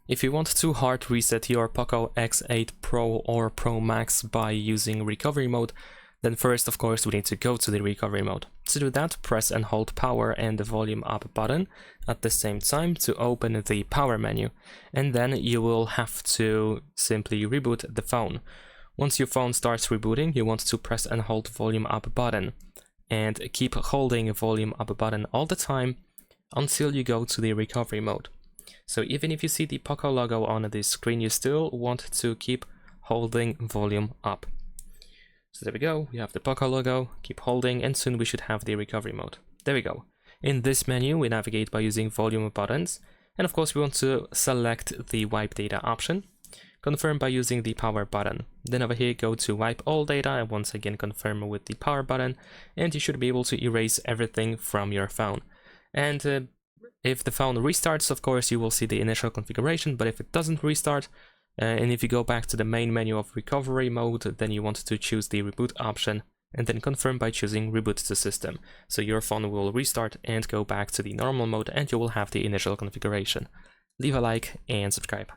If you want to hard reset your POCO X8 Pro or Pro Max by using recovery mode, then first, of course, we need to go to the recovery mode. To do that, press and hold power and the volume up button at the same time to open the power menu, and then you will have to simply reboot the phone. Once your phone starts rebooting, you want to press and hold volume up button and keep holding volume up button all the time until you go to the recovery mode. So even if you see the POCO logo on the screen, you still want to keep holding volume up. So there we go, we have the POCO logo, keep holding, and soon we should have the recovery mode. There we go. In this menu, we navigate by using volume buttons, and of course we want to select the wipe data option. Confirm by using the power button. Then over here, go to wipe all data, and once again confirm with the power button, and you should be able to erase everything from your phone. And if the phone restarts, of course, you will see the initial configuration, but if it doesn't restart, and if you go back to the main menu of recovery mode, then you want to choose the reboot option and then confirm by choosing reboot the system. So your phone will restart and go back to the normal mode and you will have the initial configuration. Leave a like and subscribe.